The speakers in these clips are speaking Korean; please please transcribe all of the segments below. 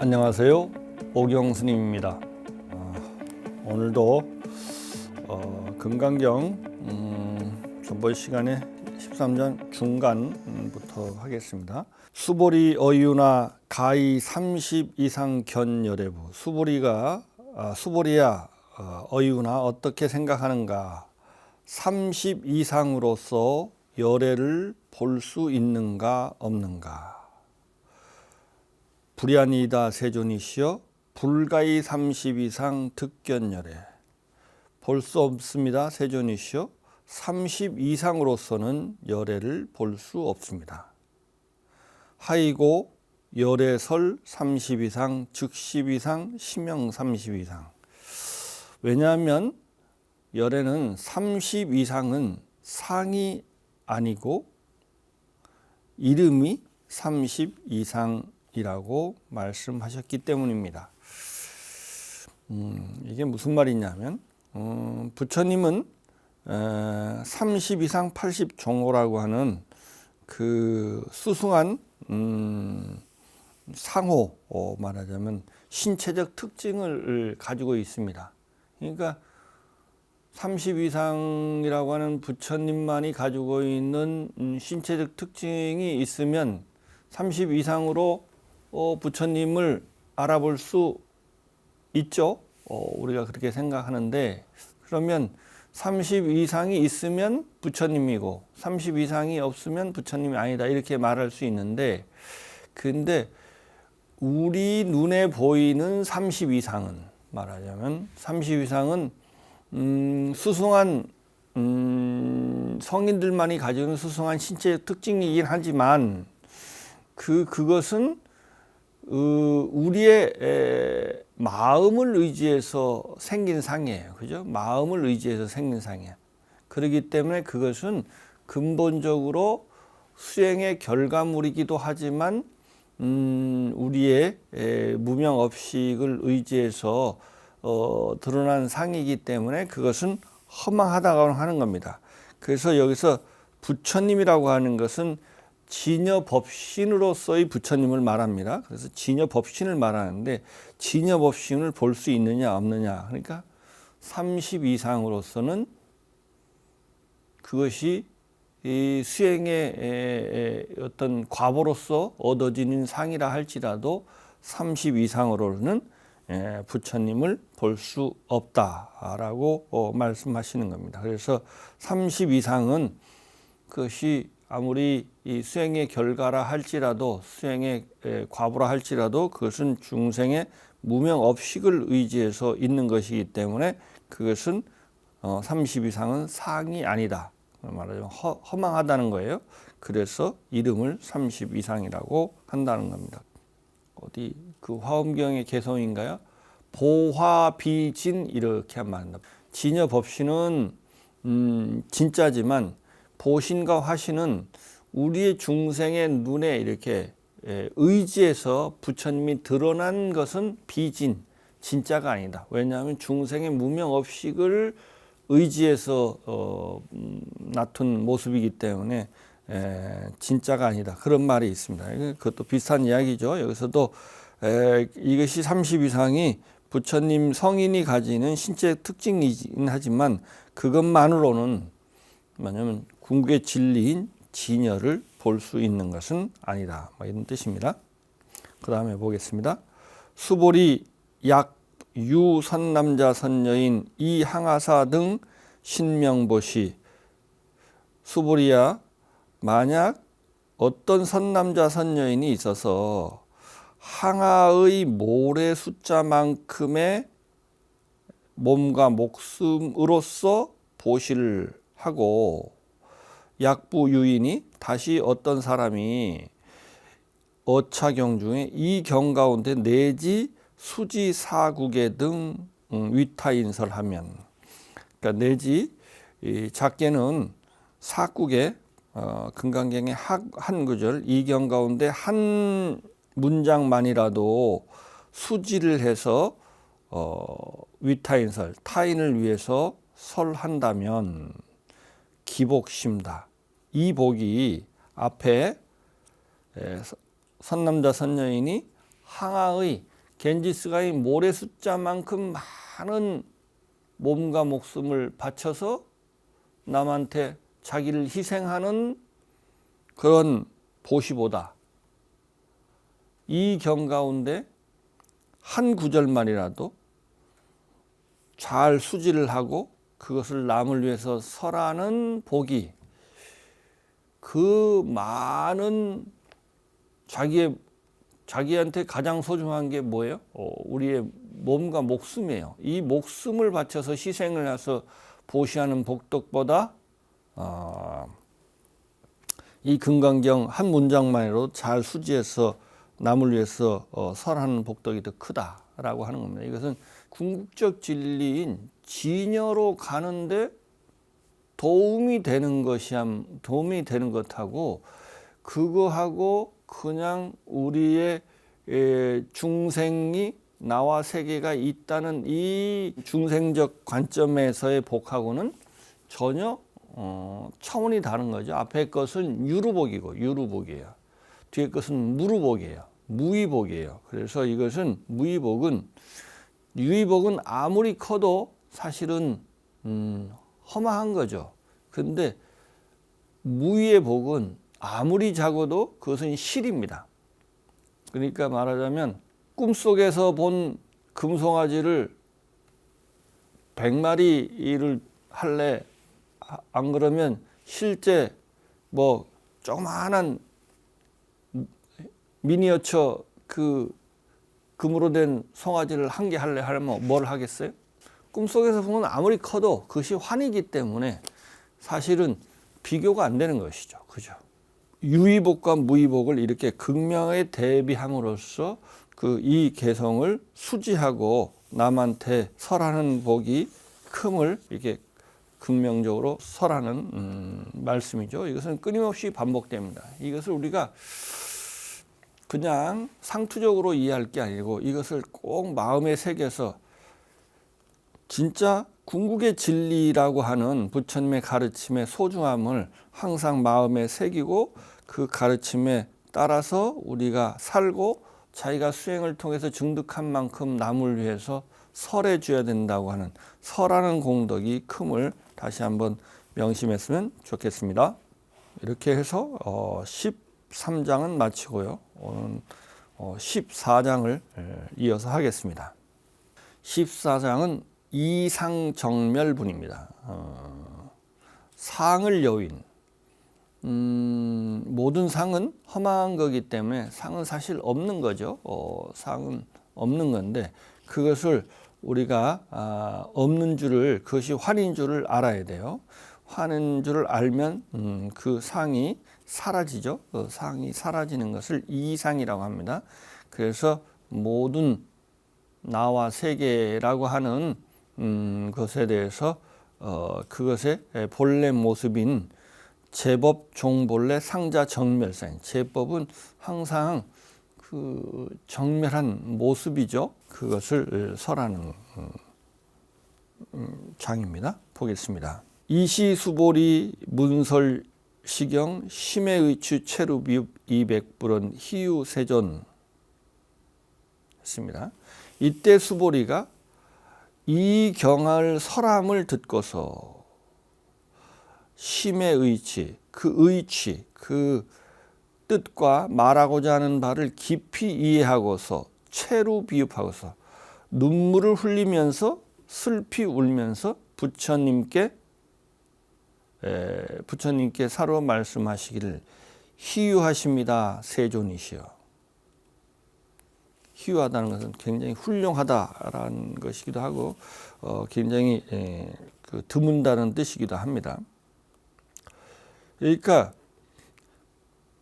안녕하세요. 오경스님입니다. 오늘도 금강경 전번 시간에 13장 중간부터 하겠습니다. 수보리 어유나 가히 30 이상 견열애부. 수보리야 어유나 어떻게 생각하는가? 30 이상으로서 열애를 볼 수 있는가 없는가? 불야니이다 세존이시여 불가히 30 이상 득견열애. 볼 수 없습니다. 세존이시여 30 이상으로서는 열애를 볼 수 없습니다. 하이고 열애설 30 이상 즉십 이상 심형 30 이상. 왜냐하면 열애는 30 이상은 상이 아니고 이름이 30 이상이라고 말씀하셨기 때문입니다. 이게 무슨 말이냐면 부처님은 30 이상 80 종호라고 하는 그 수승한 상호, 말하자면 신체적 특징을 가지고 있습니다. 그러니까 30 이상이라고 하는 부처님만이 가지고 있는 신체적 특징이 있으면 30 이상으로 부처님을 알아볼 수 있죠. 우리가 그렇게 생각하는데, 그러면 30 이상이 있으면 부처님이고 30 이상이 없으면 부처님이 아니다, 이렇게 말할 수 있는데, 근데 우리 눈에 보이는 30 이상은, 말하자면 30 이상은 수승한 성인들만이 가지고 있는 수승한 신체적 특징이긴 하지만 그것은 우리의 마음을 의지해서 생긴 상이에요. 그죠? 마음을 의지해서 생긴 상이에요. 그렇기 때문에 그것은 근본적으로 수행의 결과물이기도 하지만 우리의 무명업식을 의지해서 드러난 상이기 때문에 그것은 허망하다고 하는 겁니다. 그래서 여기서 부처님이라고 하는 것은 진여법신으로서의 부처님을 말합니다. 그래서 진여법신을 말하는데, 진여법신을 볼 수 있느냐 없느냐, 그러니까 30 이상으로서는 그것이 이 수행의 어떤 과보로서 얻어지는 상이라 할지라도 30 이상으로는 부처님을 볼 수 없다라고 말씀하시는 겁니다. 그래서 30 이상은 그것이 아무리 이 수행의 결과라 할지라도, 수행의 과보라 할지라도 그것은 중생의 무명업식을 의지해서 있는 것이기 때문에 그것은 30 이상은 상이 아니다, 말하자면 허망하다는 거예요. 그래서 이름을 30 이상이라고 한다는 겁니다. 어디 그 화엄경의 개성인가요? 보화비진, 이렇게 말한다. 진여법신은 진짜지만 보신과 화신은 우리의 중생의 눈에 이렇게 의지해서 부처님이 드러난 것은 비진, 진짜가 아니다. 왜냐하면 중생의 무명업식을 의지해서 나툰 모습이기 때문에 진짜가 아니다, 그런 말이 있습니다. 그것도 비슷한 이야기죠. 여기서도 이것이 30 이상이 부처님 성인이 가지는 신체 특징이긴 하지만 그것만으로는, 뭐냐면 궁극의 진리인 진여를 볼 수 있는 것은 아니다, 이런 뜻입니다. 그 다음에 보겠습니다. 수보리 약 유 선남자 선여인 이항아사 등 신명보시. 수보리야, 만약 어떤 선남자 선여인이 있어서 항아의 모래 숫자만큼의 몸과 목숨으로서 보시를 하고, 약부 유인이, 다시 어떤 사람이 어차경 중에 이 경 가운데 내지 수지 사국에 등 위타인설하면, 그러니까 내지 작게는 사국에 금강경의 한 구절, 이 경 가운데 한 문장만이라도 수지를 해서 위타인설, 타인을 위해서 설한다면 기복심다. 이 복이 앞에 선남자 선여인이 항아의 겐지스가 이 모래 숫자만큼 많은 몸과 목숨을 바쳐서 남한테 자기를 희생하는 그런 보시보다 이 경 가운데 한 구절만이라도 잘 수지를 하고 그것을 남을 위해서 설하는 복이, 그 많은 자기한테 가장 소중한 게 뭐예요? 우리의 몸과 목숨이에요. 이 목숨을 바쳐서 희생을 해서 보시하는 복덕보다 이 금강경 한 문장만으로 잘 수지해서 남을 위해서 설하는 복덕이 더 크다라고 하는 겁니다. 이것은 궁극적 진리인 진여로 가는데 도움이 되는 것하고 그거하고 그냥 우리의 중생이 나와 세계가 있다는 이 중생적 관점에서의 복하고는 전혀 차원이 다른 거죠. 앞에 것은 유루복이에요. 뒤에 것은 무루복이에요. 무위복이에요. 그래서 이것은 유의복은 아무리 커도 사실은 허망한 거죠. 그런데 무위의 복은 아무리 작아도 그것은 실입니다. 그러니까 말하자면 꿈속에서 본 금송아지를 100마리를 할래, 안 그러면 실제 뭐 조그마한 미니어처 그 금으로 된 송아지를 한 개 할래 하면 뭘 하겠어요? 꿈속에서 보면 아무리 커도 그것이 환이기 때문에 사실은 비교가 안 되는 것이죠. 그죠? 유의복과 무의복을 이렇게 극명하게 대비함으로써 그 이 개성을 수지하고 남한테 설하는 복이 큼을 이렇게 극명적으로 설하는 말씀이죠. 이것은 끊임없이 반복됩니다. 이것을 우리가 그냥 상투적으로 이해할 게 아니고 이것을 꼭 마음에 새겨서 진짜 궁극의 진리라고 하는 부처님의 가르침의 소중함을 항상 마음에 새기고 그 가르침에 따라서 우리가 살고 자기가 수행을 통해서 증득한 만큼 남을 위해서 설해 줘야 된다고 하는 설하는 공덕이 큼을 다시 한번 명심했으면 좋겠습니다. 이렇게 해서 13장은 마치고요. 오늘 14장을 이어서 하겠습니다. 14장은 이상정멸분입니다. 상을 여윈. 모든 상은 허망한 거기 때문에 상은 사실 없는 거죠. 상은 없는 건데 그것을 우리가 없는 줄을, 그것이 환인 줄을 알아야 돼요. 환인 줄을 알면 그 상이 사라지죠. 그 상이 사라지는 것을 이상이라고 합니다. 그래서 모든 나와 세계라고 하는 것에 대해서 그것의 본래 모습인 제법 종본래 상자 정멸상. 제법은 항상 그 정멸한 모습이죠. 그것을 설하는 장입니다. 보겠습니다. 이시수보리 문설시경 심해의추 체루비읍 이백불원 희유세존 했습니다. 이때 수보리가 이 경을 설함을 듣고서 심의 의치, 그 뜻과 말하고자 하는 바를 깊이 이해하고서 체루 비읍하고서 눈물을 흘리면서 슬피 울면서 부처님께 사로 말씀하시기를 희유하십니다. 세존이시여. 희유하다는 것은 굉장히 훌륭하다라는 것이기도 하고 굉장히 드문다는 뜻이기도 합니다. 그러니까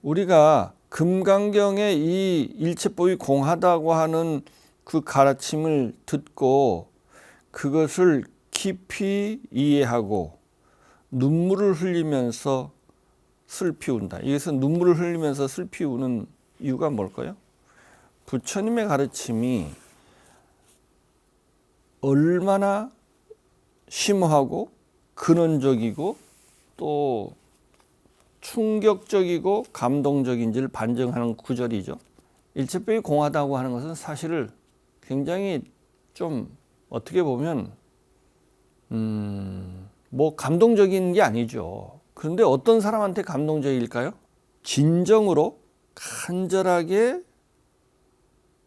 우리가 금강경의 이 일체법이 공하다고 하는 그 가르침을 듣고 그것을 깊이 이해하고 눈물을 흘리면서 슬피 운다. 이것은 눈물을 흘리면서 슬피 우는 이유가 뭘까요? 부처님의 가르침이 얼마나 심오하고 근원적이고 또 충격적이고 감동적인지를 반증하는 구절이죠. 일체법이 공하다고 하는 것은 사실을 굉장히 좀 어떻게 보면 뭐 감동적인 게 아니죠. 그런데 어떤 사람한테 감동적일까요? 진정으로 간절하게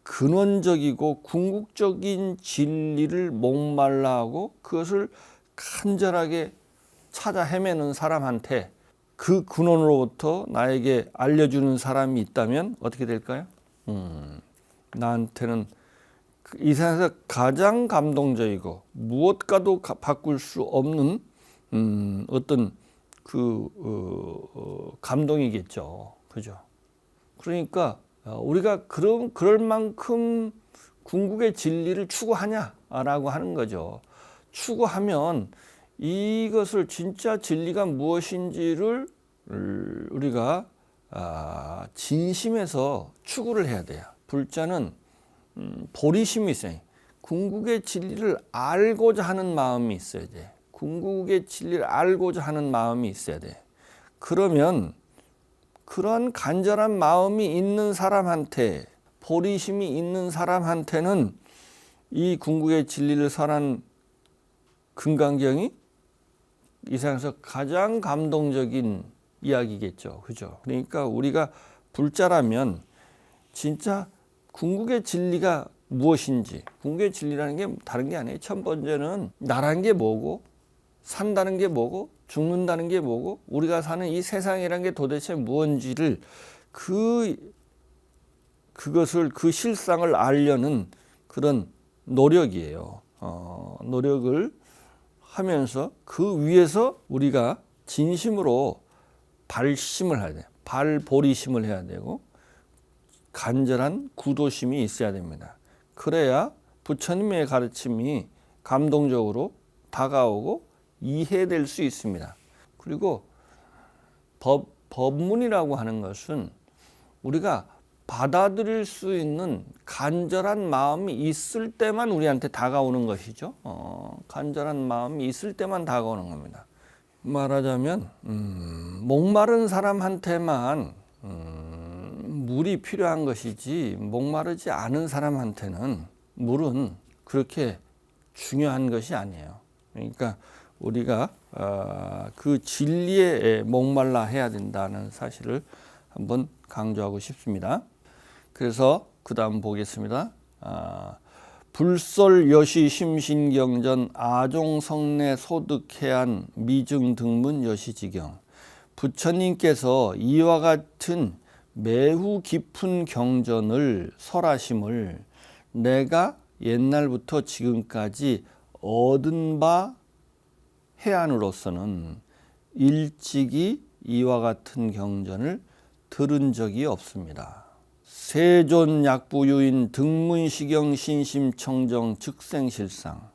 근원적이고 궁극적인 진리를 목말라하고 그것을 간절하게 찾아 헤매는 사람한테 그 근원으로부터 나에게 알려주는 사람이 있다면 어떻게 될까요? 나한테는 이 세상에서 가장 감동적이고 무엇과도 바꿀 수 없는 어떤 감동이겠죠. 그죠? 그러니까 우리가 그럴 만큼 궁극의 진리를 추구하냐라고 하는 거죠. 추구하면 이것을 진짜 진리가 무엇인지를 우리가 진심에서 추구를 해야 돼요. 불자는 보리심이 있어요. 궁극의 진리를 알고자 하는 마음이 있어야 돼. 궁극의 진리를 알고자 하는 마음이 있어야 돼. 그러면 그런 간절한 마음이 있는 사람한테, 보리심이 있는 사람한테는 이 궁극의 진리를 설한 금강경이 이 세상에서 가장 감동적인 이야기겠죠. 그죠? 그러니까 우리가 불자라면 진짜 궁극의 진리가 무엇인지, 궁극의 진리라는 게 다른 게 아니에요. 첫 번째는 나라는 게 뭐고, 산다는 게 뭐고, 죽는다는 게 뭐고, 우리가 사는 이 세상이라는 게 도대체 무엇인지를 그것을 그 실상을 알려는 그런 노력이에요. 노력을 하면서 그 위에서 우리가 진심으로 발심을 해야 돼요. 발보리심을 해야 되고 간절한 구도심이 있어야 됩니다. 그래야 부처님의 가르침이 감동적으로 다가오고 이해될 수 있습니다. 그리고 법문이라고 하는 것은 우리가 받아들일 수 있는 간절한 마음이 있을 때만 우리한테 다가오는 것이죠. 간절한 마음이 있을 때만 다가오는 겁니다. 말하자면 목마른 사람한테만 물이 필요한 것이지 목마르지 않은 사람한테는 물은 그렇게 중요한 것이 아니에요. 그러니까 우리가 그 진리에 목말라 해야 된다는 사실을 한번 강조하고 싶습니다. 그래서 그 다음 보겠습니다. 불설 여시 심신경전 아종성내 소득해안 미증등문 여시지경. 부처님께서 이와 같은 매우 깊은 경전을 설하심을 내가 옛날부터 지금까지 얻은 바 해안으로서는 일찍이 이와 같은 경전을 들은 적이 없습니다. 세존 약부유인 등문시경 신심청정 즉생실상.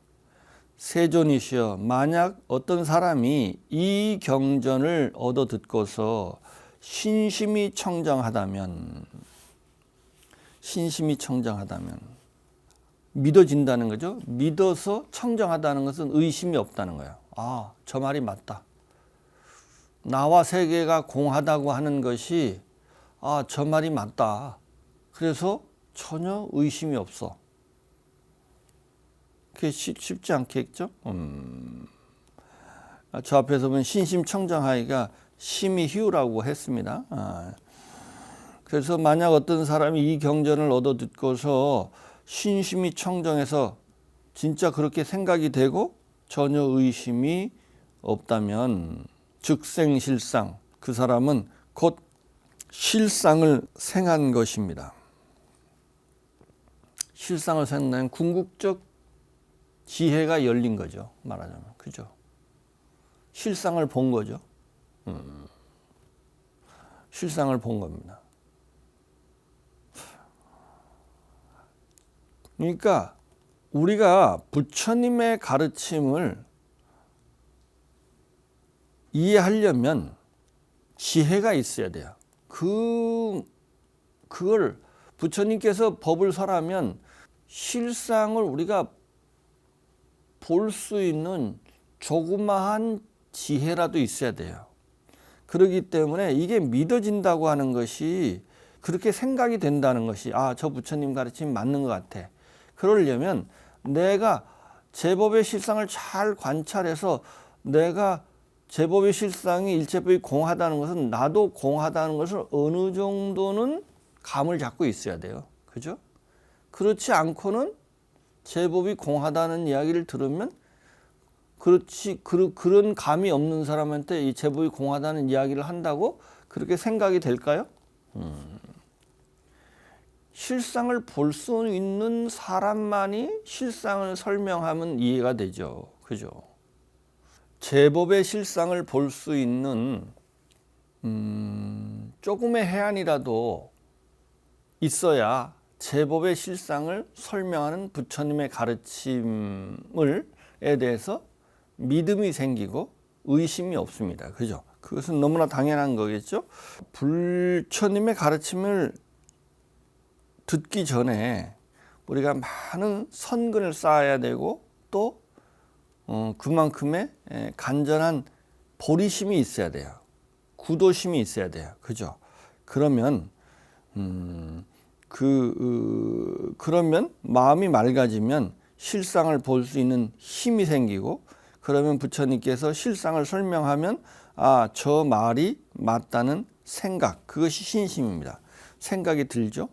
세존이시여, 만약 어떤 사람이 이 경전을 얻어 듣고서 신심이 청정하다면 믿어진다는 거죠. 믿어서 청정하다는 것은 의심이 없다는 거예요. 아, 저 말이 맞다. 나와 세계가 공하다고 하는 것이 저 말이 맞다. 그래서 전혀 의심이 없어. 그게 쉽지 않겠죠? 저 앞에서 보면 신심청정하기가 심히 희우라고 했습니다. 그래서 만약 어떤 사람이 이 경전을 얻어 듣고서 신심이 청정해서 진짜 그렇게 생각이 되고 전혀 의심이 없다면 즉생실상, 그 사람은 곧 실상을 생한 것입니다. 실상을 생한 궁극적 지혜가 열린 거죠. 말하자면. 그죠? 실상을 본 거죠. 실상을 본 겁니다. 그러니까 우리가 부처님의 가르침을 이해하려면 지혜가 있어야 돼요. 그걸 부처님께서 법을 설하면 실상을 우리가 볼 수 있는 조그마한 지혜라도 있어야 돼요. 그렇기 때문에 이게 믿어진다고 하는 것이, 그렇게 생각이 된다는 것이 저 부처님 가르침이 맞는 것 같아. 그러려면 내가 제법의 실상을 잘 관찰해서 내가 제법의 실상이 일체법이 공하다는 것은 나도 공하다는 것을 어느 정도는 감을 잡고 있어야 돼요. 그죠? 그렇지 않고는 제법이 공하다는 이야기를 들으면 그런 감이 없는 사람한테 이 제법이 공하다는 이야기를 한다고 그렇게 생각이 될까요? 실상을 볼 수 있는 사람만이 실상을 설명하면 이해가 되죠. 그죠? 제법의 실상을 볼 수 있는 조금의 해안이라도 있어야 제법의 실상을 설명하는 부처님의 가르침에 대해서 믿음이 생기고 의심이 없습니다. 그죠? 그것은 너무나 당연한 거겠죠? 부처님의 가르침을 듣기 전에 우리가 많은 선근을 쌓아야 되고 또 그만큼의 간절한 보리심이 있어야 돼요. 구도심이 있어야 돼요. 그죠? 그러면 그러면 마음이 맑아지면 실상을 볼 수 있는 힘이 생기고 그러면 부처님께서 실상을 설명하면 저 말이 맞다는 생각, 그것이 신심입니다. 생각이 들죠?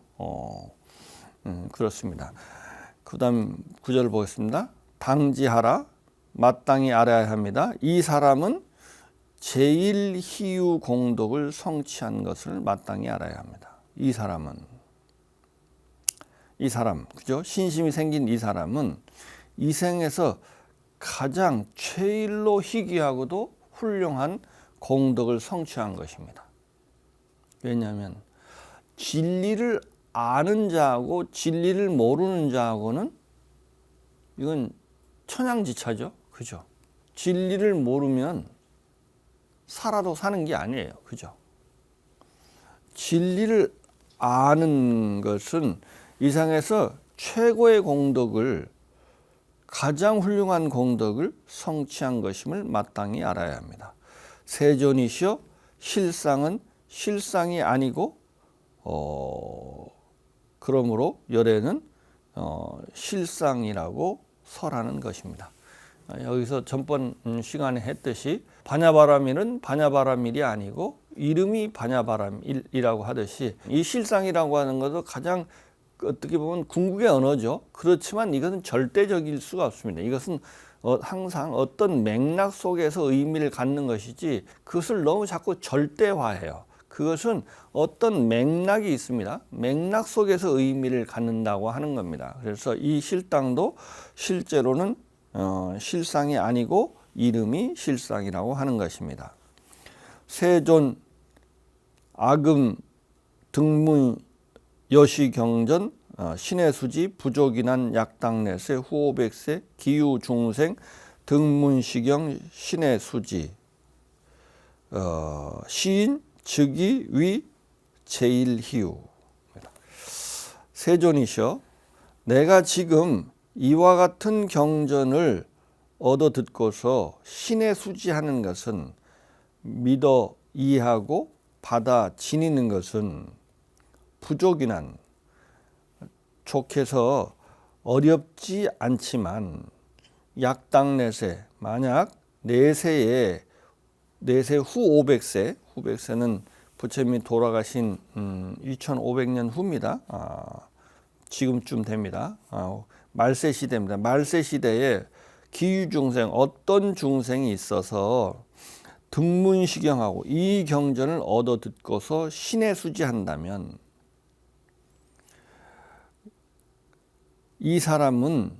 그렇습니다. 그 다음 구절을 보겠습니다. 당지하라, 마땅히 알아야 합니다. 이 사람은 제1희유 공덕을 성취한 것을 마땅히 알아야 합니다. 이 사람, 그죠? 신심이 생긴 이 사람은 이 생에서 가장 최일로 희귀하고도 훌륭한 공덕을 성취한 것입니다. 왜냐하면 진리를 아는 자하고 진리를 모르는 자하고는 이건 천양지차죠. 그죠? 진리를 모르면 살아도 사는 게 아니에요. 그죠? 진리를 아는 것은 이 상에서 최고의 공덕을, 가장 훌륭한 공덕을 성취한 것임을 마땅히 알아야 합니다. 세존이시여 실상은 실상이 아니고 그러므로 열애는 실상이라고 설하는 것입니다. 여기서 전번 시간에 했듯이 반야바라밀은 반야바라밀이 아니고 이름이 반야바라밀이라고 하듯이 이 실상이라고 하는 것도 가장 어떻게 보면 궁극의 언어죠. 그렇지만 이것은 절대적일 수가 없습니다. 이것은 항상 어떤 맥락 속에서 의미를 갖는 것이지 그것을 너무 자꾸 절대화해요. 그것은 어떤 맥락이 있습니다. 맥락 속에서 의미를 갖는다고 하는 겁니다. 그래서 이 실당도 실제로는 실상이 아니고 이름이 실상이라고 하는 것입니다. 세존, 아금, 등문, 여시경전, 신해수지, 부족인한 약당내세, 후오백세, 기유중생, 등문시경, 신해수지, 시인, 즉위, 위, 제일희유. 세존이셔, 내가 지금 이와 같은 경전을 얻어 듣고서 신해수지하는 것은 믿어 이해하고 받아 지니는 것은 부족이난 족해서 어렵지 않지만 약당내세, 만약 내세 후 500세, 후백세는 부처님이 돌아가신 2500년 후입니다. 지금쯤 됩니다. 말세 시대입니다. 말세 시대에 기유중생, 어떤 중생이 있어서 등문시경하고 이 경전을 얻어 듣고서 신해수지한다면 이 사람은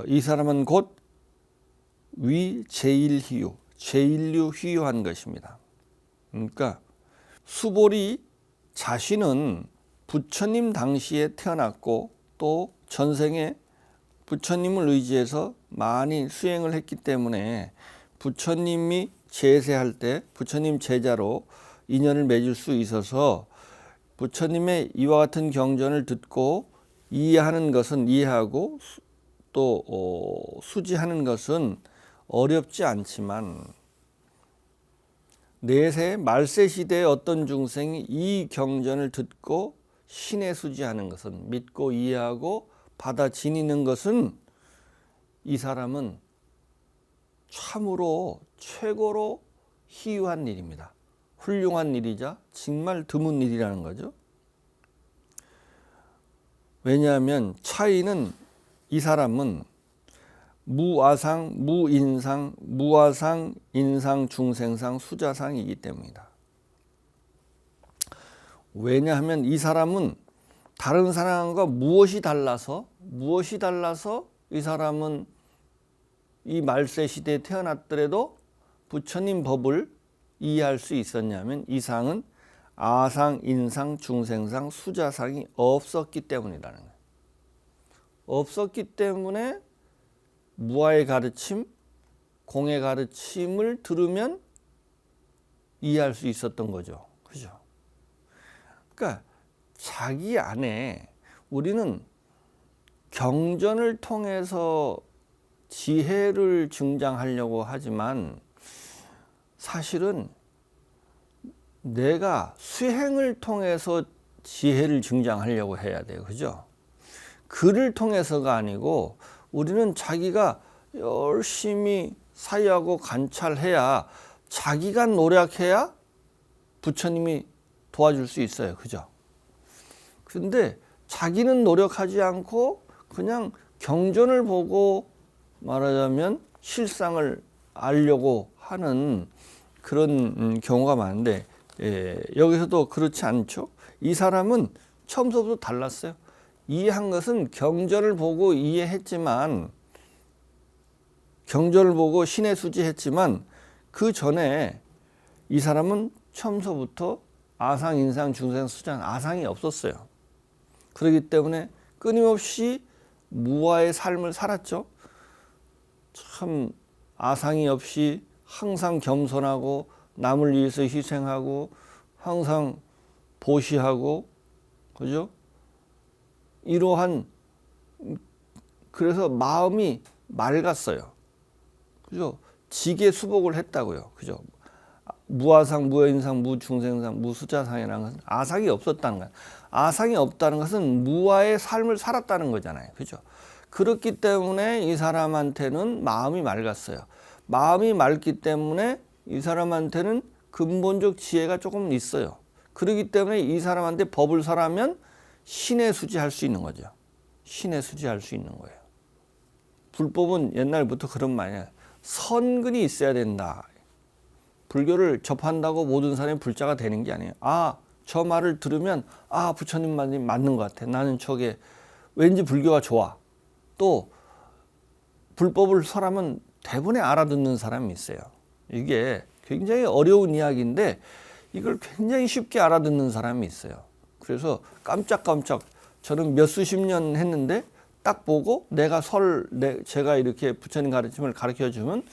이 사람은 곧 위 제일희유, 제일류 희유한 것입니다. 그러니까 수보리 자신은 부처님 당시에 태어났고 또 전생에 부처님을 의지해서 많이 수행을 했기 때문에 부처님이 제세할 때 부처님 제자로 인연을 맺을 수 있어서 부처님의 이와 같은 경전을 듣고 이해하는 것은 이해하고 또 수지하는 것은 어렵지 않지만 내세 말세 시대의 어떤 중생이 이 경전을 듣고 신의 수지하는 것은, 믿고 이해하고 받아 지니는 것은 이 사람은 참으로 최고로 희유한 일입니다. 훌륭한 일이자 정말 드문 일이라는 거죠. 왜냐하면 차이는, 이 사람은 무아상, 무인상, 무아상, 인상, 중생상, 수자상이기 때문이다. 왜냐하면 이 사람은 다른 사람과 무엇이 달라서 이 사람은 이 말세 시대에 태어났더라도 부처님 법을 이해할 수 있었냐면, 이 상은 아상, 인상, 중생상, 수자상이 없었기 때문이라는 거예요. 없었기 때문에 무아의 가르침, 공의 가르침을 들으면 이해할 수 있었던 거죠. 그죠? 그러니까 자기 안에, 우리는 경전을 통해서 지혜를 증장하려고 하지만 사실은 내가 수행을 통해서 지혜를 증장하려고 해야 돼요. 그죠? 글을 통해서가 아니고 우리는 자기가 열심히 사유하고 관찰해야, 자기가 노력해야 부처님이 도와줄 수 있어요. 그죠? 근데 자기는 노력하지 않고 그냥 경전을 보고 말하자면 실상을 알려고 하는 그런 경우가 많은데, 여기서도 그렇지 않죠. 이 사람은 처음부터 달랐어요. 이해한 것은 경전을 보고 이해했지만, 경전을 보고 신의 수지했지만, 그 전에 이 사람은 처음부터 아상, 인상, 중생, 수장, 아상이 없었어요. 그렇기 때문에 끊임없이 무아의 삶을 살았죠. 참 아상이 없이 항상 겸손하고 남을 위해서 희생하고 항상 보시하고, 그죠? 이러한, 그래서 마음이 맑았어요. 그죠? 지게 수복을 했다고요. 그죠? 무아상, 무여인상, 무중생상, 무수자상이라는 것은 아상이 없었다는 거예요. 아상이 없다는 것은 무아의 삶을 살았다는 거잖아요. 그죠? 그렇기 때문에 이 사람한테는 마음이 맑았어요. 마음이 맑기 때문에 이 사람한테는 근본적 지혜가 조금 있어요. 그렇기 때문에 이 사람한테 법을 설하면 신의 수지할 수 있는 거죠. 신의 수지할 수 있는 거예요. 불법은 옛날부터 그런 말이에요. 선근이 있어야 된다. 불교를 접한다고 모든 사람이 불자가 되는 게 아니에요. 아, 저 말을 들으면 부처님 말이 맞는 것 같아. 나는 저게 왠지 불교가 좋아. 또 불법을 설하면 대부분의 알아듣는 사람이 있어요. 이게 굉장히 어려운 이야기인데 이걸 굉장히 쉽게 알아듣는 사람이 있어요. 그래서 깜짝깜짝, 저는 몇 수십 년 했는데 딱 보고 제가 이렇게 부처님 가르침을 가르쳐 주면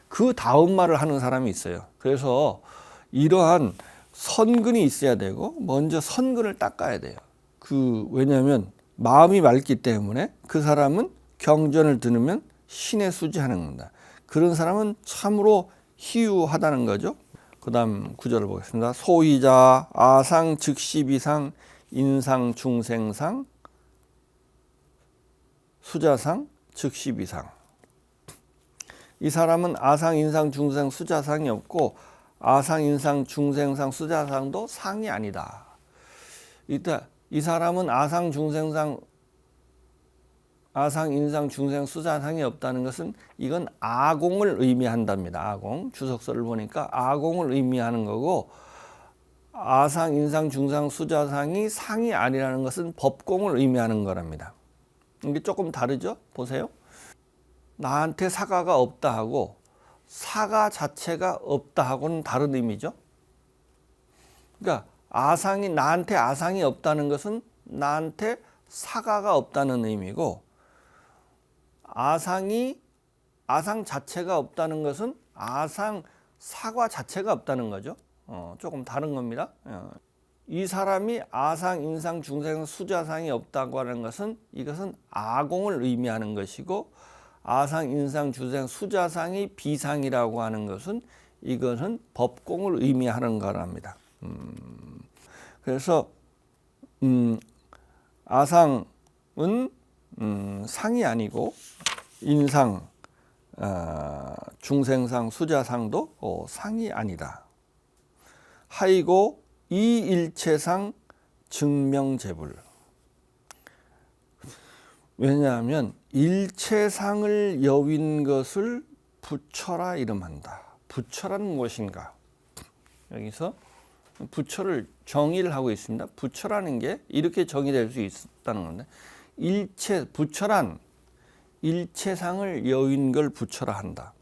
그 다음 말을 하는 사람이 있어요. 그래서 이러한 선근이 있어야 되고 먼저 선근을 닦아야 돼요. 왜냐하면 마음이 맑기 때문에 그 사람은 경전을 들으면 신의 수지하는 겁니다. 그런 사람은 참으로 희유하다는 거죠. 그 다음 구절을 보겠습니다. 소희자 아상 즉시비상 인상 중생상 수자상 즉시비상. 이 사람은 아상, 인상, 중생, 수자상이 없고 아상, 인상, 중생상, 수자상도 상이 아니다. 이때 이 사람은 아상, 인상, 중생, 수자상이 없다는 것은 이건 아공을 의미한답니다. 아공. 주석서를 보니까 아공을 의미하는 거고, 아상, 인상, 중상, 수자상이 상이 아니라는 것은 법공을 의미하는 거랍니다. 이게 조금 다르죠? 보세요. 나한테 사가가 없다 하고 사가 자체가 없다 하고는 다른 의미죠. 그러니까 나한테 아상이 없다는 것은 나한테 사가가 없다는 의미고, 아상 자체가 없다는 것은 사과 자체가 없다는 거죠. 조금 다른 겁니다. 이 사람이 아상, 인상, 중생, 수자상이 없다고 하는 것은 이것은 아공을 의미하는 것이고, 아상, 인상, 중생, 수자상이 비상이라고 하는 것은 이것은 법공을 의미하는 거랍니다. 그래서 아상은 상이 아니고 인상, 중생상, 수자상도 상이 아니다. 하이고 이일체상 증명재불. 왜냐하면 일체상을 여윈 것을 부처라 이름한다. 부처란 무엇인가? 여기서 부처를 정의를 하고 있습니다. 부처라는 게 이렇게 정의될 수 있다는 건데, 부처란 일체상을 여윈 걸 부처라 한다.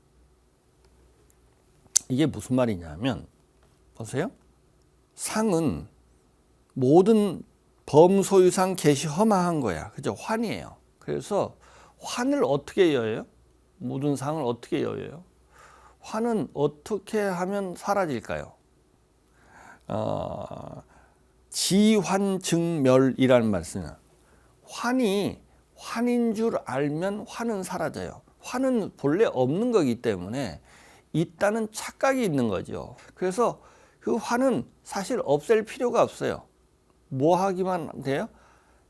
이게 무슨 말이냐면, 보세요. 상은 모든 범소유상 개시 허망한 거야. 그죠? 환이에요. 그래서 환을 어떻게 여요? 모든 상을 어떻게 여요? 환은 어떻게 하면 사라질까요? 지환증멸이라는 말씀이에요. 환이 환인 줄 알면 환은 사라져요. 환은 본래 없는 거기 때문에 있다는 착각이 있는 거죠. 그래서 그 환은 사실 없앨 필요가 없어요. 뭐 하기만 돼요?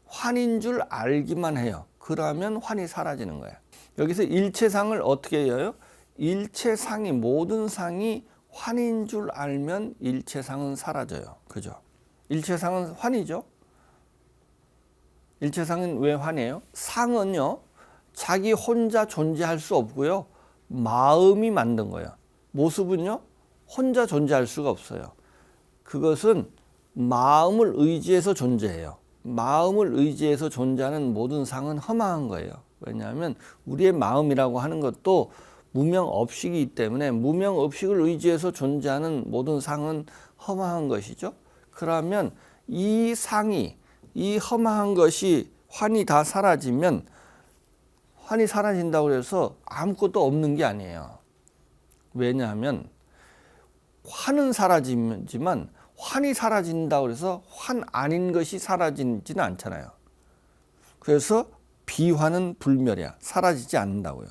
환인 줄 알기만 해요. 그러면 환이 사라지는 거예요. 여기서 일체상을 어떻게 해요? 일체상이, 모든 상이 환인 줄 알면 일체상은 사라져요. 그죠? 일체상은 환이죠. 일체상은 왜 환이에요? 상은요, 자기 혼자 존재할 수 없고요, 마음이 만든 거예요. 모습은요, 혼자 존재할 수가 없어요. 그것은 마음을 의지해서 존재해요. 마음을 의지해서 존재하는 모든 상은 허망한 거예요. 왜냐하면 우리의 마음이라고 하는 것도 무명업식이기 때문에 무명업식을 의지해서 존재하는 모든 상은 허망한 것이죠. 그러면 이 상이, 이 허망한 것이 환이 다 사라지면, 환이 사라진다고 해서 아무것도 없는 게 아니에요. 왜냐하면 환은 사라지지만 환이 사라진다고 해서 환 아닌 것이 사라지지는 않잖아요. 그래서 비환은 불멸이야. 사라지지 않는다고요.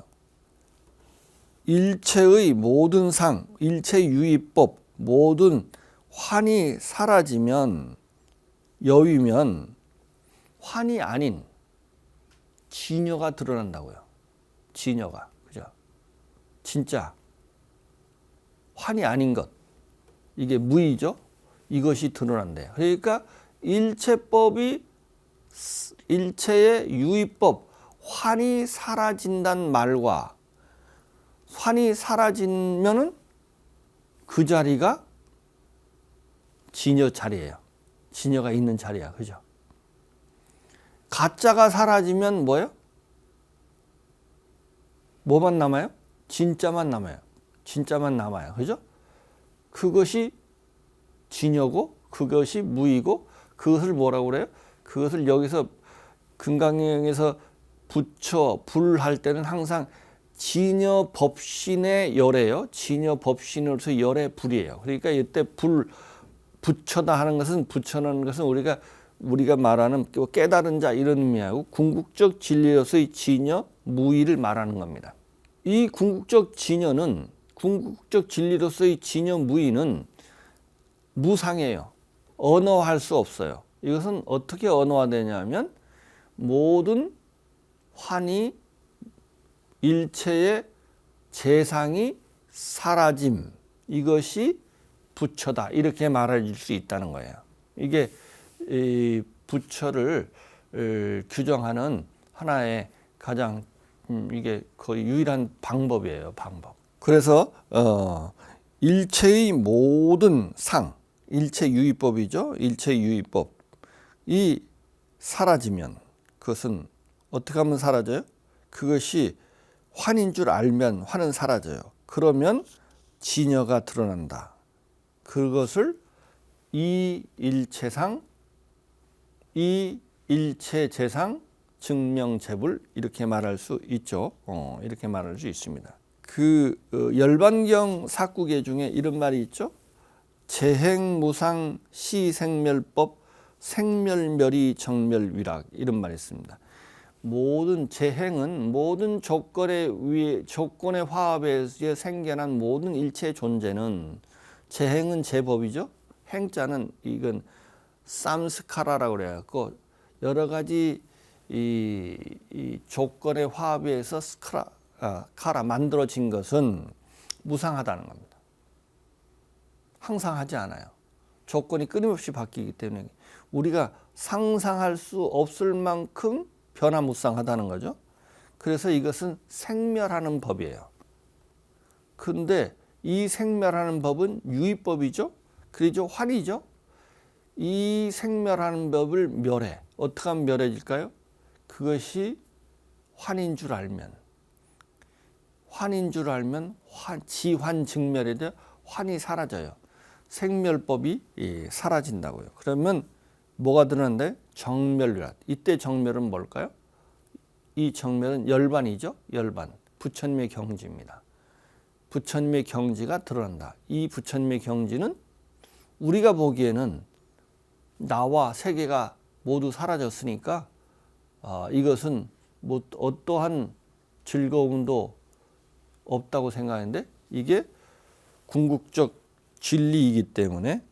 일체의 모든 상, 일체유의법, 모든 환이 사라지면, 여위면 환이 아닌 진여가 드러난다고요. 진여가. 그죠? 진짜 환이 아닌 것. 이게 무의죠? 이것이 드러난대요. 그러니까 일체법이, 일체의 유의법, 환이 사라진다는 말과 환이 사라지면은 그 자리가 진여 자리예요. 진여가 있는 자리야. 그죠? 가짜가 사라지면 뭐예요? 뭐만 남아요? 진짜만 남아요. 진짜만 남아요. 그죠? 그것이 진여고, 그것이 무이고, 그것을 뭐라고 그래요? 그것을 여기서 금강경에서 부처, 불 할 때는 항상 진여 법신의 열애요. 진여 법신으로서 열애 불이에요. 그러니까 이때 불, 부처다 하는 것은, 부처라는 것은 우리가 말하는 깨달은 자 이런 의미하고, 궁극적 진리로서의 진여, 무의를 말하는 겁니다. 이 궁극적 진여는, 궁극적 진리로서의 진여 무의는 무상이에요. 언어할 수 없어요. 이것은 어떻게 언어화되냐면, 모든 환이, 일체의 재상이 사라짐, 이것이 부처다, 이렇게 말할 수 있다는 거예요. 이게 이 부처를 규정하는 하나의 가장 이게 거의 유일한 방법이에요. 방법. 그래서 일체의 모든 상, 일체유의법이죠. 일체유의법이 사라지면, 그것은 어떻게 하면 사라져요? 그것이 환인 줄 알면 환은 사라져요. 그러면 진여가 드러난다. 그것을 이 일체상, 이 일체재상 증명재불, 이렇게 말할 수 있죠. 이렇게 말할 수 있습니다. 그 열반경 사구계 중에 이런 말이 있죠. 재행무상 시생멸법 생멸멸이 정멸위락, 이런 말이 있습니다. 모든 재행은 모든 조건의 화합에 생겨난 모든 일체 존재는, 재행은 제법이죠. 행자는 이건 삼스카라라고 그래갖고 여러 가지 이 조건의 화합에 의해서 카라 만들어진 것은 무상하다는 겁니다. 항상 하지 않아요. 조건이 끊임없이 바뀌기 때문에 우리가 상상할 수 없을 만큼 변화무쌍하다는 거죠. 그래서 이것은 생멸하는 법이에요. 근데 이 생멸하는 법은 유의법이죠. 그리고 환이죠. 이 생멸하는 법을 멸해. 어떻게 하면 멸해질까요? 그것이 환인 줄 알면. 환인 줄 알면 지환증멸에 대해 환이 사라져요. 생멸법이 사라진다고요. 그러면 뭐가 드러난다요? 정멸이라. 이때 정멸은 뭘까요? 이 정멸은 열반이죠. 열반. 부처님의 경지입니다. 부처님의 경지가 드러난다. 이 부처님의 경지는 우리가 보기에는 나와 세계가 모두 사라졌으니까 이것은 뭐 어떠한 즐거움도 없다고 생각하는데 이게 궁극적 진리이기 때문에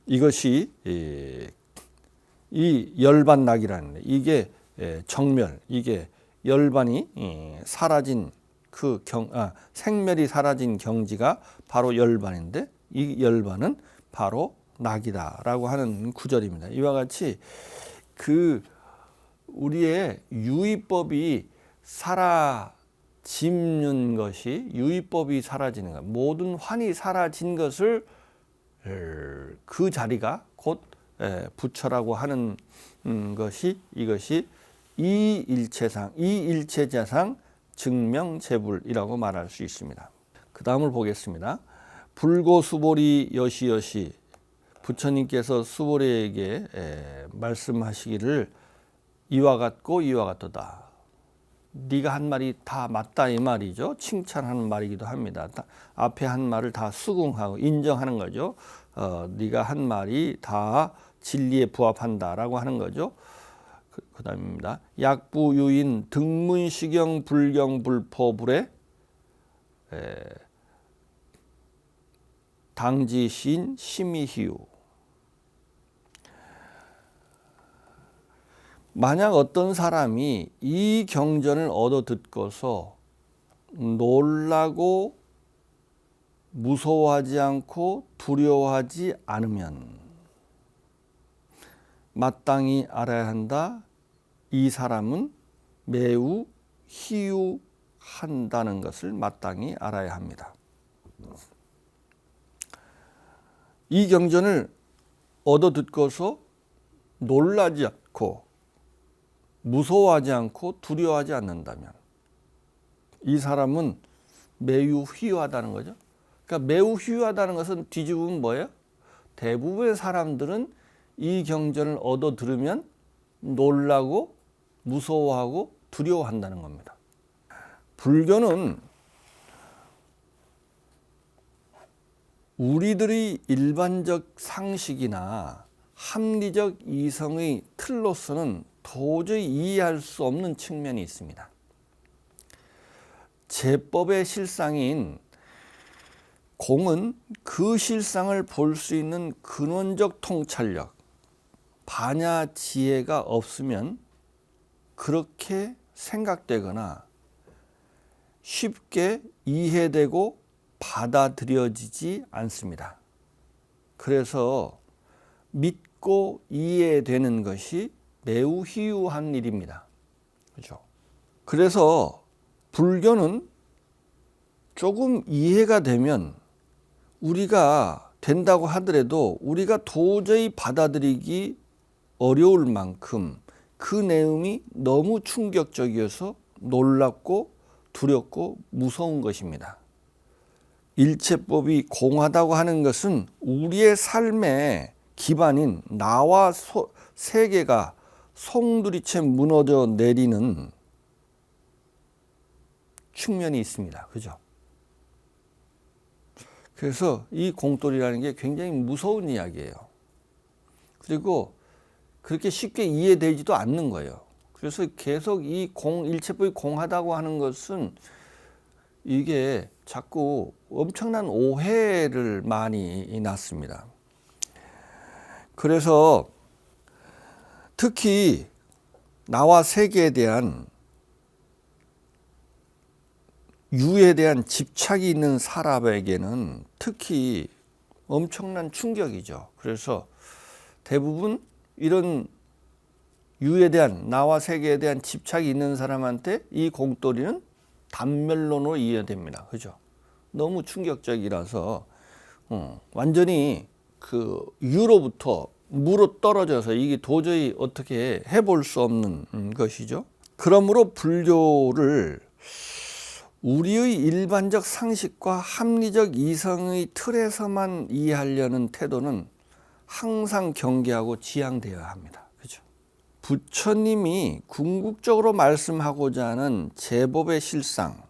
이것이 이 열반낙이라는 이게 정멸, 이게 열반이 사라진 생멸이 사라진 경지가 바로 열반인데 이 열반은 바로 낙이다라고 하는 구절입니다. 이와 같이 우리의 유의법이 사라지는 것이 유의법이 사라지는 것, 모든 환이 사라진 것을 그 자리가 곧 부처라고 하는 것이 이것이 이 일체자상 증명재불이라고 말할 수 있습니다. 그 다음을 보겠습니다. 불고수보리 여시여시 부처님께서 수보리에게 말씀하시기를 이와 같고 이와 같도다. 네가 한 말이 다 맞다 이 말이죠. 칭찬하는 말이기도 합니다. 앞에 한 말을 다 수긍하고 인정하는 거죠. 네가 한 말이 다 진리에 부합한다라고 하는 거죠. 그 다음입니다. 약부유인 등문시경 불경불포불에 당지신 심의희유. 만약 어떤 사람이 이 경전을 얻어 듣고서 놀라고 무서워하지 않고 두려워하지 않으면 마땅히 알아야 한다. 이 사람은 매우 희유한다는 것을 마땅히 알아야 합니다. 이 경전을 얻어 듣고서 놀라지 않고 무서워하지 않고 두려워하지 않는다면 이 사람은 매우 희유하다는 거죠. 그러니까 매우 희유하다는 것은 뒤집으면 뭐예요? 대부분의 사람들은 이 경전을 얻어 들으면 놀라고 무서워하고 두려워한다는 겁니다. 불교는 우리들의 일반적 상식이나 합리적 이성의 틀로서는 도저히 이해할 수 없는 측면이 있습니다. 제법의 실상인 공은 그 실상을 볼 수 있는 근원적 통찰력, 반야 지혜가 없으면 그렇게 생각되거나 쉽게 이해되고 받아들여지지 않습니다. 그래서 믿고 이해되는 것이 매우 희유한 일입니다. 그렇죠? 그래서 불교는 조금 이해가 되면 우리가 된다고 하더라도 우리가 도저히 받아들이기 어려울 만큼 그 내용이 너무 충격적이어서 놀랍고 두렵고 무서운 것입니다. 일체법이 공하다고 하는 것은 우리의 삶의 기반인 나와 세계가 송두리째 무너져 내리는 측면이 있습니다. 그죠? 그래서 이 공돌이라는 게 굉장히 무서운 이야기예요. 그리고 그렇게 쉽게 이해되지도 않는 거예요. 그래서 계속 이 일체법이 공하다고 하는 것은 이게 자꾸 엄청난 오해를 많이 낳습니다. 그래서 특히 나와 세계에 대한 유에 대한 집착이 있는 사람에게는 특히 엄청난 충격이죠. 그래서 대부분 이런 유에 대한, 나와 세계에 대한 집착이 있는 사람한테 이 공돌이는 단멸론으로 이해됩니다. 그죠? 너무 충격적이라서 완전히 그 유로부터 무로 떨어져서 이게 도저히 어떻게 해볼 수 없는 것이죠. 그러므로 불교를 우리의 일반적 상식과 합리적 이성의 틀에서만 이해하려는 태도는 항상 경계하고 지양되어야 합니다. 그죠? 부처님이 궁극적으로 말씀하고자 하는 제법의 실상,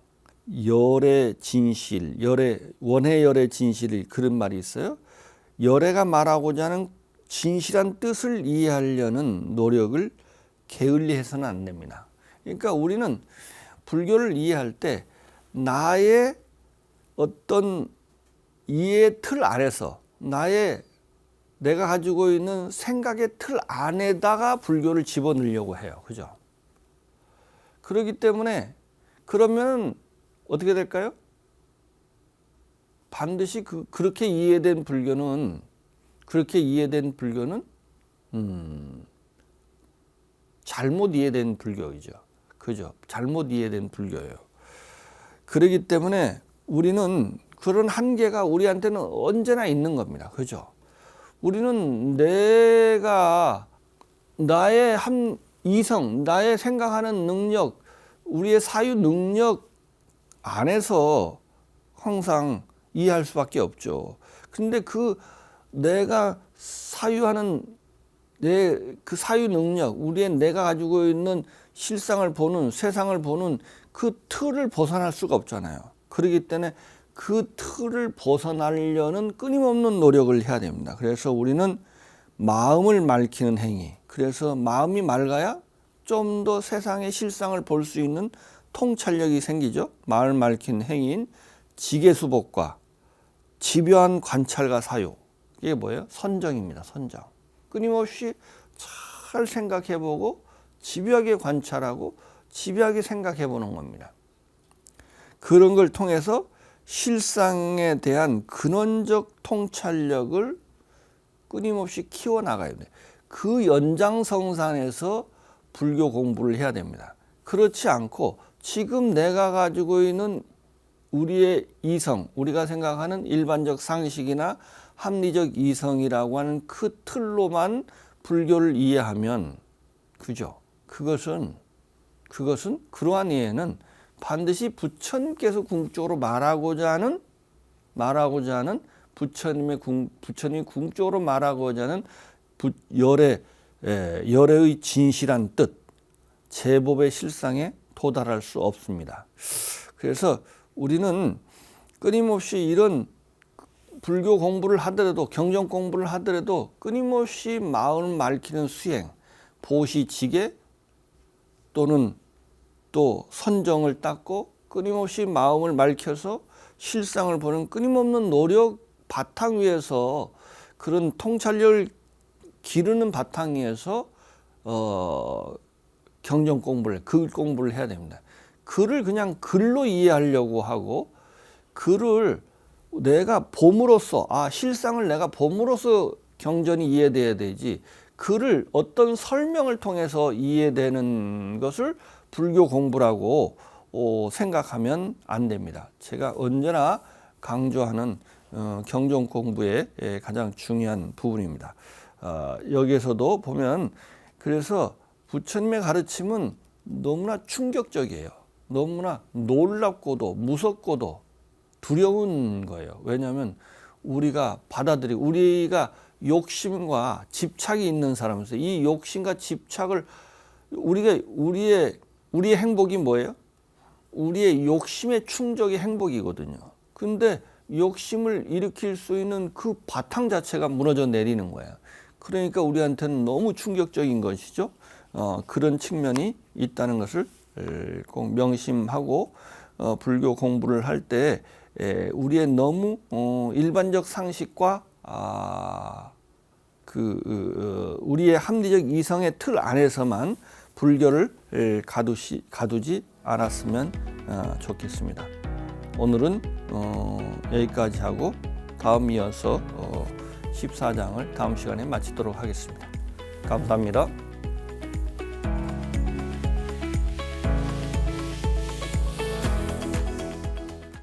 열의 진실, 원해열의 진실이 그런 말이 있어요. 열애가 말하고자 하는 진실한 뜻을 이해하려는 노력을 게을리해서는 안 됩니다. 그러니까 우리는 불교를 이해할 때 나의 어떤 이해의 틀 안에서 내가 가지고 있는 생각의 틀 안에다가 불교를 집어넣으려고 해요. 그죠? 그렇기 때문에 그러면 어떻게 될까요? 반드시 그렇게 이해된 불교는 잘못 이해된 불교이죠. 그죠? 잘못 이해된 불교예요. 그렇기 때문에 우리는 그런 한계가 우리한테는 언제나 있는 겁니다. 그죠? 우리는 나의 이성, 나의 생각하는 능력, 우리의 사유 능력 안에서 항상 이해할 수밖에 없죠. 근데 내가 사유하는 그 사유 능력, 내가 가지고 있는 실상을 보는, 세상을 보는 그 틀을 벗어날 수가 없잖아요. 그렇기 때문에 그 틀을 벗어나려는 끊임없는 노력을 해야 됩니다. 그래서 우리는 마음을 맑히는 행위, 그래서 마음이 맑아야 좀 더 세상의 실상을 볼 수 있는 통찰력이 생기죠. 마음을 맑히는 행위인 지계수복과 집요한 관찰과 사유, 이게 뭐예요? 선정입니다. 선정. 끊임없이 잘 생각해보고 집요하게 관찰하고 집요하게 생각해보는 겁니다. 그런 걸 통해서 실상에 대한 근원적 통찰력을 끊임없이 키워나가야 돼요. 그 연장성산에서 불교 공부를 해야 됩니다. 그렇지 않고 지금 내가 가지고 있는 우리의 이성, 우리가 생각하는 일반적 상식이나 합리적 이성이라고 하는 그 틀로만 불교를 이해하면, 그죠? 그것은 그러한 이해는 반드시 부처님께서 궁극적으로 말하고자 하는 부처님이 궁극적으로 말하고자 하는 열애의 진실한 뜻, 제법의 실상에 도달할 수 없습니다. 그래서 우리는 끊임없이 이런 불교 공부를 하더라도, 경전 공부를 하더라도 끊임없이 마음을 맑히는 수행, 보시지계 또는 또 선정을 닦고 끊임없이 마음을 맑혀서 실상을 보는 끊임없는 노력 바탕 위에서, 그런 통찰력을 기르는 바탕 위에서 경전 공부를, 글 공부를 해야 됩니다. 글을 그냥 글로 이해하려고 하고, 글을 내가 봄으로써, 실상을 내가 봄으로써 경전이 이해돼야 되지, 글을 어떤 설명을 통해서 이해되는 것을 불교 공부라고 생각하면 안 됩니다. 제가 언제나 강조하는 경전 공부의 가장 중요한 부분입니다. 여기에서도 보면, 그래서 부처님의 가르침은 너무나 충격적이에요. 너무나 놀랍고도 무섭고도 두려운 거예요. 왜냐하면 우리가 우리가 욕심과 집착이 있는 사람으로서 이 욕심과 집착을, 우리의 행복이 뭐예요? 우리의 욕심의 충족이 행복이거든요. 근데 욕심을 일으킬 수 있는 그 바탕 자체가 무너져 내리는 거예요. 그러니까 우리한테는 너무 충격적인 것이죠. 그런 측면이 있다는 것을 꼭 명심하고 불교 공부를 할 때 우리의 너무 일반적 상식과 우리의 합리적 이성의 틀 안에서만 불교를 가두지 않았으면 좋겠습니다. 오늘은 여기까지 하고 다음 이어서 14장을 다음 시간에 마치도록 하겠습니다. 감사합니다.